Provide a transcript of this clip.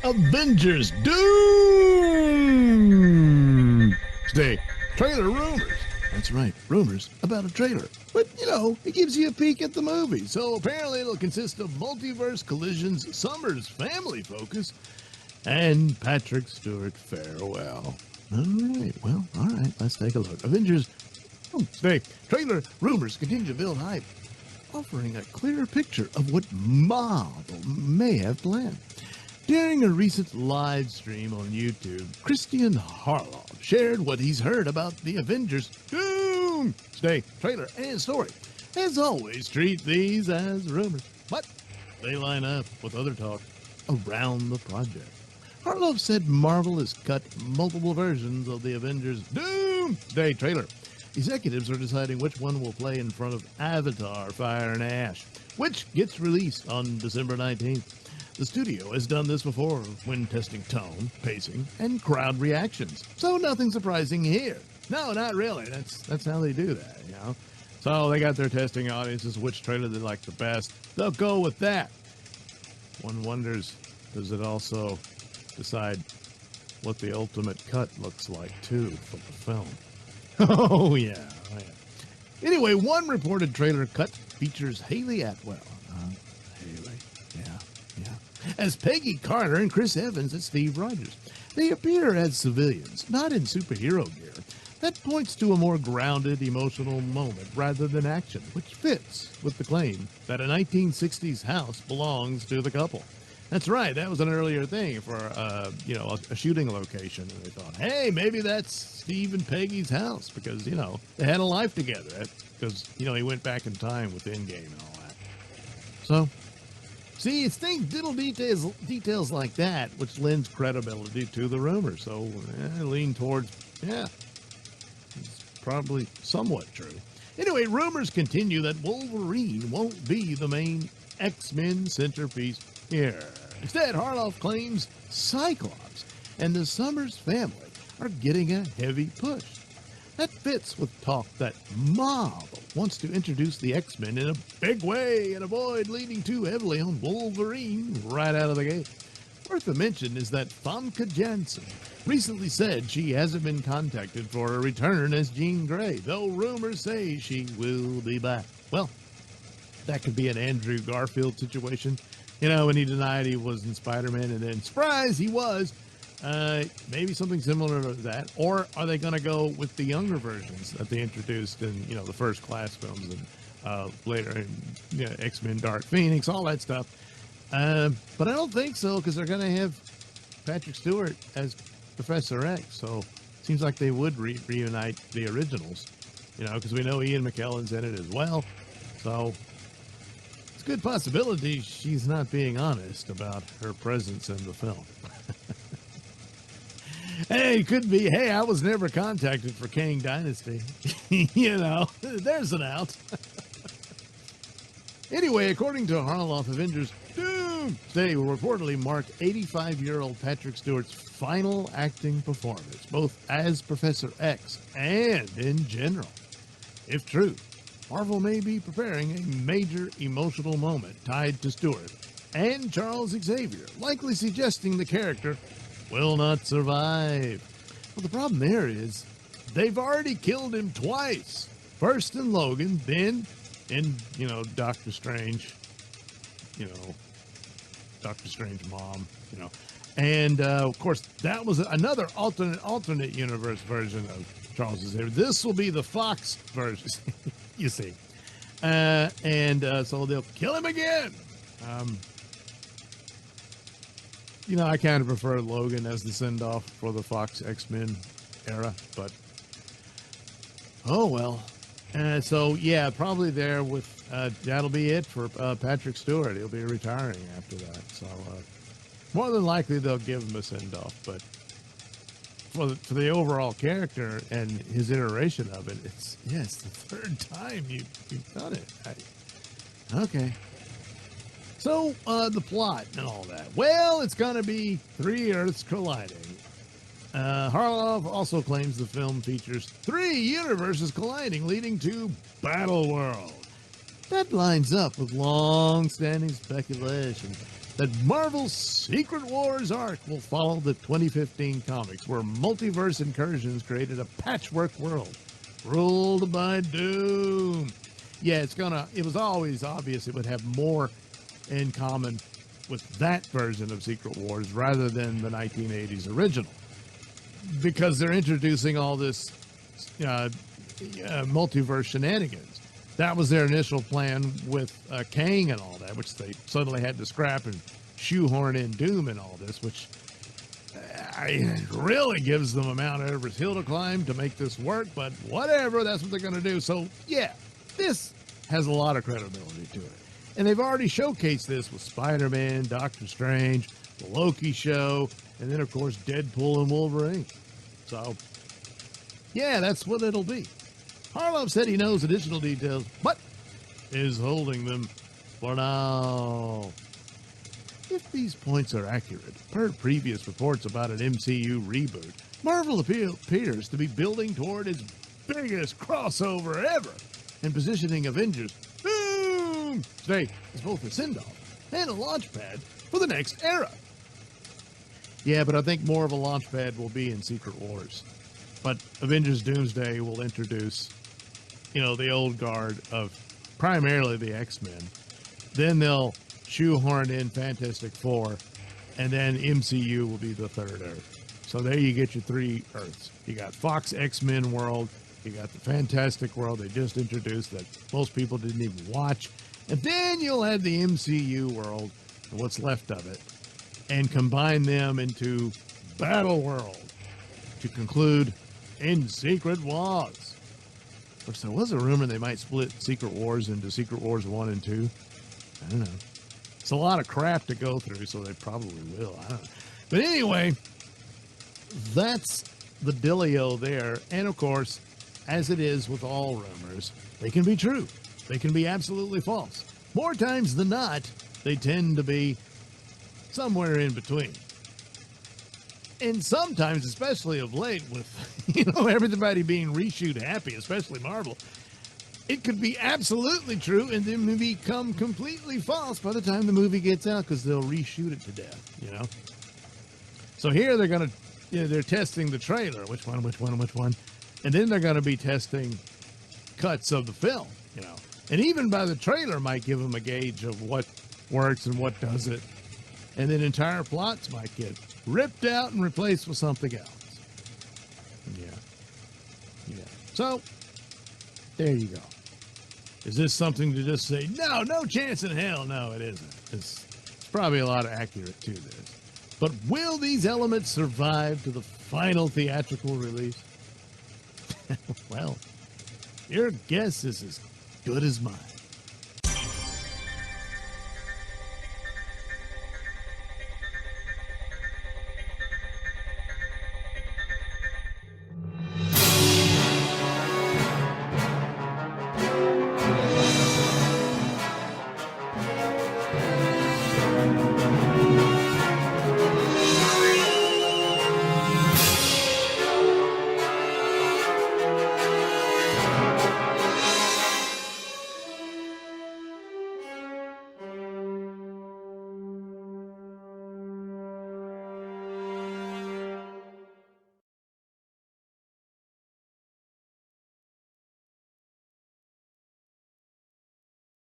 Avengers Doomsday trailer rumors. That's right, rumors about a trailer. But, it gives you a peek at the movie. So apparently it'll consist of multiverse collisions, Summer's family focus, and Patrick Stewart farewell. All right, let's take a look. Avengers Doomsday trailer rumors continue to build hype, offering a clearer picture of what Marvel may have planned. During a recent live stream on YouTube, Christian Harloff shared what he's heard about the Avengers Doomsday trailer and story. As always, treat these as rumors, but they line up with other talk around the project. Harloff said Marvel has cut multiple versions of the Avengers Doomsday trailer. Executives are deciding which one will play in front of Avatar: Fire and Ash, which gets released on December 19th. The studio has done this before when testing tone, pacing, and crowd reactions. So nothing surprising here. No, not really. That's how they do that, So they got their testing audiences, which trailer they like the best. They'll go with that. One wonders, does it also decide what the ultimate cut looks like, too, for the film? Oh, yeah. Anyway, one reported trailer cut features Haley Atwell. Haley, yeah. As Peggy Carter and Chris Evans as Steve Rogers. They appear as civilians, not in superhero gear. That points to a more grounded, emotional moment rather than action, which fits with the claim that a 1960s house belongs to the couple. That's right, that was an earlier thing for, a shooting location. And they thought, hey, maybe that's Steve and Peggy's house because, they had a life together. Because, he went back in time with Endgame and all that. So, see, it's details like that which lends credibility to the rumor. So, I lean towards, it's probably somewhat true. Anyway, rumors continue that Wolverine won't be the main X-Men centerpiece here. Instead, Harloff claims Cyclops and the Summers family are getting a heavy push. That fits with talk that Marvel wants to introduce the X-Men in a big way and avoid leaning too heavily on Wolverine right out of the gate. Worth a mention is that Famke Janssen recently said she hasn't been contacted for a return as Jean Grey, though rumors say she will be back. Well, that could be an Andrew Garfield situation. When he denied he was in Spider-Man and then, surprise, he was. Maybe something similar to that. Or are they going to go with the younger versions that they introduced in, the First Class films and later in X-Men Dark Phoenix, all that stuff. But I don't think so because they're going to have Patrick Stewart as Professor X. So it seems like they would reunite the originals, because we know Ian McKellen's in it as well. So it's a good possibility she's not being honest about her presence in the film. Hey, it could be, hey, I was never contacted for Kang Dynasty. There's an out. Anyway, according to Harloff, Avengers Doomsday will reportedly mark 85-year-old Patrick Stewart's final acting performance, both as Professor X and in general. If true, Marvel may be preparing a major emotional moment tied to Stewart and Charles Xavier, likely suggesting the character will not survive. Well, the problem there is they've already killed him twice. First in Logan, then in, Doctor Strange, Doctor Strange mom, And, of course, that was another alternate universe version of Charles Xavier. This will be the Fox version, you see. So they'll kill him again. I kind of prefer Logan as the send-off for the Fox X-Men era, but oh well. So, yeah, probably there with, that'll be it for Patrick Stewart. He'll be retiring after that. So, more than likely they'll give him a send-off, but for the overall character and his iteration of it, it's the third time you've done it. Okay. So, the plot and all that. Well, it's going to be 3 Earths colliding. Harloff also claims the film features 3 universes colliding, leading to Battle World. That lines up with long-standing speculation that Marvel's Secret Wars arc will follow the 2015 comics, where multiverse incursions created a patchwork world ruled by Doom. Yeah, it was always obvious it would have more in common with that version of Secret Wars rather than the 1980s original, because they're introducing all this multiverse shenanigans. That was their initial plan with Kang and all that, which they suddenly had to scrap and shoehorn in Doom and all this, which really gives them a Mount Everest hill to climb to make this work, but whatever, that's what they're going to do. So, yeah, this has a lot of credibility to it. And they've already showcased this with Spider-Man, Doctor Strange, the Loki show, and then, of course, Deadpool and Wolverine. So, yeah, that's what it'll be. Harlow said he knows additional details, but is holding them for now. If these points are accurate, per previous reports about an MCU reboot, Marvel appears to be building toward its biggest crossover ever and positioning Avengers Doomsday as both a send-off and a launchpad for the next era. Yeah, but I think more of a launchpad will be in Secret Wars. But Avengers Doomsday will introduce, the old guard of primarily the X-Men. Then they'll shoehorn in Fantastic Four, and then MCU will be the third Earth. So there you get your three Earths. You got Fox X-Men world, you got the Fantastic world they just introduced that most people didn't even watch, and then you'll have the MCU world, what's left of it, and combine them into Battle World to conclude in Secret Wars. Of course, there was a rumor they might split Secret Wars into Secret Wars 1 and 2. I don't know. It's a lot of crap to go through, so they probably will. I don't know. But anyway, that's the dealio there. And of course, as it is with all rumors, they can be true. They can be absolutely false. More times than not, they tend to be somewhere in between. And sometimes, especially of late, with everybody being reshoot happy, especially Marvel, it could be absolutely true and then become completely false by the time the movie gets out, because they'll reshoot it to death. So here they're going to, they're testing the trailer, which one, and then they're going to be testing cuts of the film, and even by the trailer might give them a gauge of what works and what doesn't, and then entire plots might get ripped out and replaced with something else. Yeah. So, there you go. Is this something to just say, no chance in hell? No, it isn't. It's probably a lot of accurate to this. But will these elements survive to the final theatrical release? Well, your guess is as good as mine.